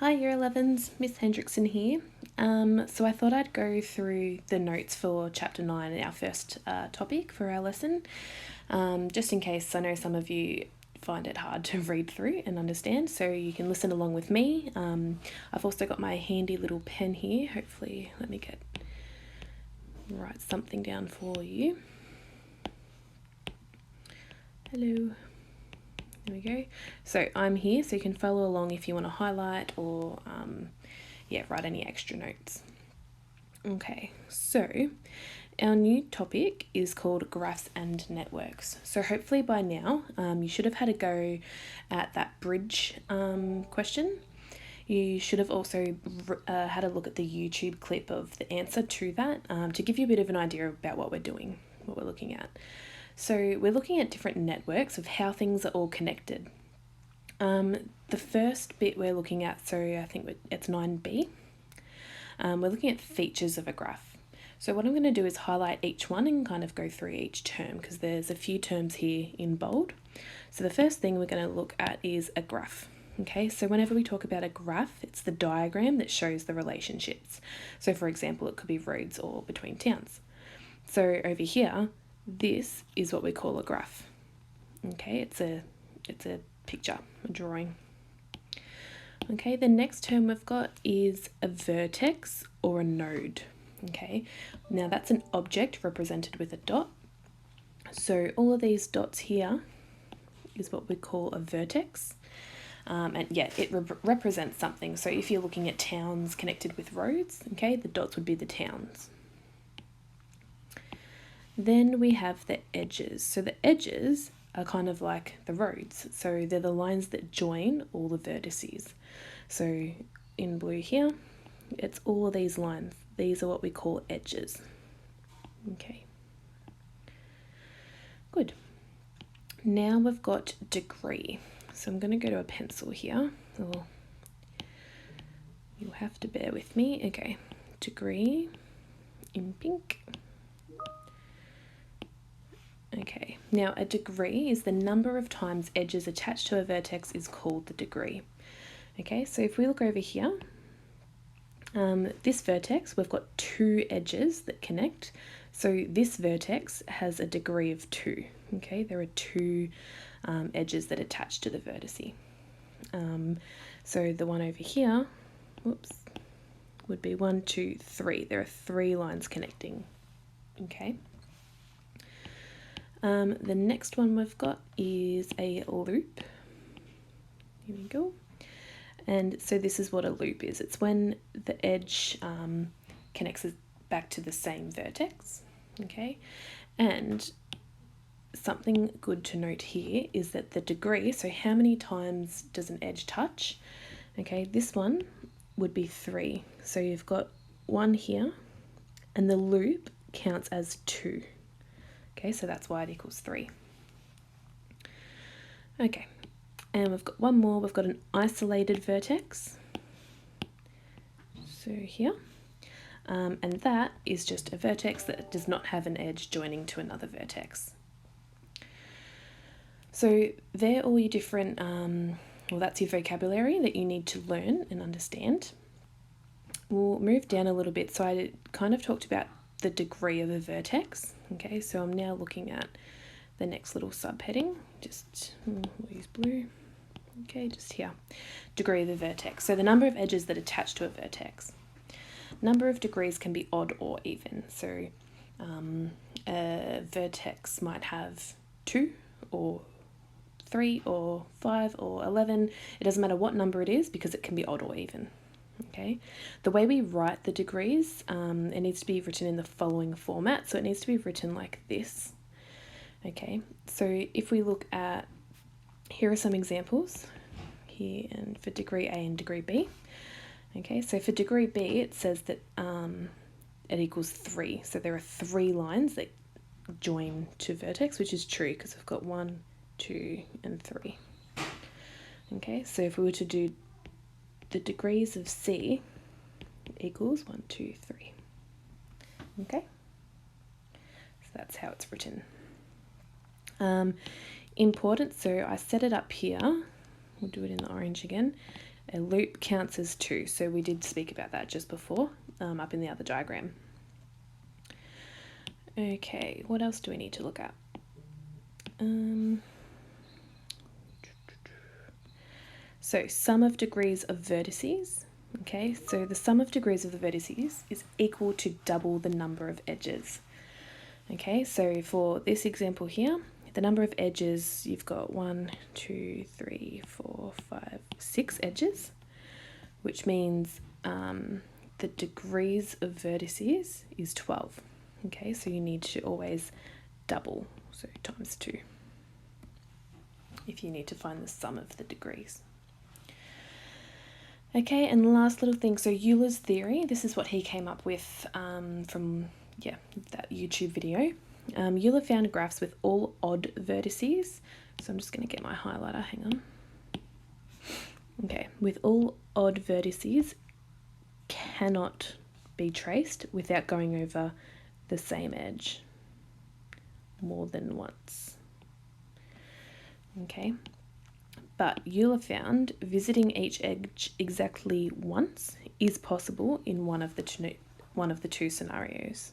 Hi Year 11s, Miss Hendrickson here. So I thought I'd go through the notes for Chapter 9, our first topic for our lesson, just in case I know some of you find it hard to read through and understand, so you can listen along with me. I've also got my handy little pen here. Hopefully, let me write something down for you. Hello. There we go. So I'm here, so you can follow along if you want to highlight or write any extra notes. Okay, so our new topic is called graphs and networks. So hopefully by now you should have had a go at that bridge question. You should have also had a look at the YouTube clip of the answer to that to give you a bit of an idea about what we're doing, what we're looking at. So we're looking at different networks of how things are all connected. The first bit we're looking at, so I think it's 9b, we're looking at features of a graph. So what I'm going to do is highlight each one and kind of go through each term because there's a few terms here in bold. So the first thing we're going to look at is a graph. Okay, so whenever we talk about a graph, it's the diagram that shows the relationships. So for example, it could be roads or between towns. So over here, this is what we call a graph. Okay, it's a picture, a drawing. Okay, the next term we've got is a vertex or a node. Okay, now that's an object represented with a dot. So all of these dots here is what we call a vertex. It represents something. So if you're looking at towns connected with roads, okay, the dots would be the towns. Then we have the edges. So the edges are kind of like the roads. So they're the lines that join all the vertices. So in blue here, it's all of these lines. These are what we call edges. Okay. Good. Now we've got degree. So I'm going to go to a pencil here. Or you'll have to bear with me. Okay. Degree in pink. Okay, now a degree is the number of times edges attached to a vertex is called the degree. Okay, so if we look over here, this vertex, we've got two edges that connect. So this vertex has a degree of 2. Okay, there are two edges that attach to the vertice. So the one over here, would be 1, 2, 3. There are 3 lines connecting. Okay. The next one we've got is a loop. Here we go. And so this is what a loop is. It's when the edge connects back to the same vertex. Okay. And something good to note here is that the degree, so how many times does an edge touch? Okay, this one would be 3. So you've got 1 here, and the loop counts as 2. Okay, so that's why it equals 3. Okay, and we've got one more. We've got an isolated vertex. So here. And that is just a vertex that does not have an edge joining to another vertex. So they're all your different, that's your vocabulary that you need to learn and understand. We'll move down a little bit. So I kind of talked about the degree of a vertex. Okay, so I'm now looking at the next little subheading. We'll use blue. Okay, just here. Degree of a vertex. So the number of edges that attach to a vertex. Number of degrees can be odd or even. So a vertex might have 2 or 3 or 5 or 11. It doesn't matter what number it is because it can be odd or even. Okay, the way we write the degrees, it needs to be written in the following format. So it needs to be written like this. Okay, so if we look at, here are some examples here and for degree A and degree B. Okay, so for degree B, it says that it equals 3. So there are 3 lines that join to vertex, which is true because we've got 1, 2, and 3. Okay, so if we were to do the degrees of C equals 1, 2, 3. Okay, so that's how it's written. Important, so I set it up here. We'll do it in the orange again. A loop counts as 2, so we did speak about that just before, up in the other diagram. Okay, what else do we need to look at? So sum of degrees of vertices. Okay, so the sum of degrees of the vertices is equal to double the number of edges. Okay, so for this example here, the number of edges, you've got 1, 2, 3, 4, 5, 6 edges, which means the degrees of vertices is 12. Okay, so you need to always double, so times 2, if you need to find the sum of the degrees. Okay, and the last little thing, so Euler's theory, this is what he came up with from that YouTube video. Euler found graphs with all odd vertices. So I'm just going to get my highlighter, hang on. Okay, with all odd vertices cannot be traced without going over the same edge more than once. Okay, but Euler found visiting each edge exactly once is possible in one of the two scenarios.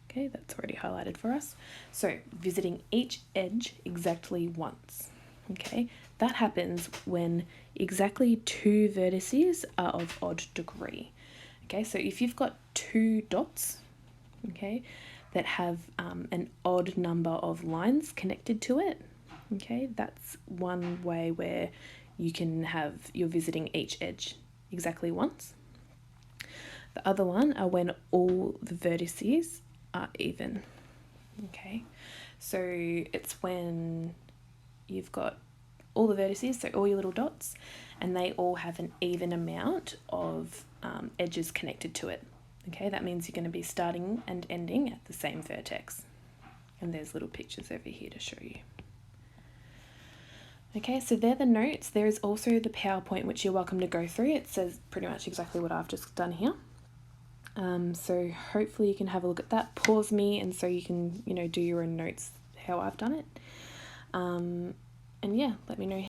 Okay, that's already highlighted for us. So visiting each edge exactly once. Okay, that happens when exactly 2 vertices are of odd degree. Okay, so if you've got 2 dots, okay, that have an odd number of lines connected to it, okay, that's one way where you can have, you're visiting each edge exactly once. The other one are when all the vertices are even. Okay, so it's when you've got all the vertices, so all your little dots, and they all have an even amount of edges connected to it. Okay, that means you're going to be starting and ending at the same vertex. And there's little pictures over here to show you. Okay, so they're the notes. There is also the PowerPoint, which you're welcome to go through. It says pretty much exactly what I've just done here. So hopefully you can have a look at that. Pause me, and so you can, do your own notes how I've done it. And yeah, let me know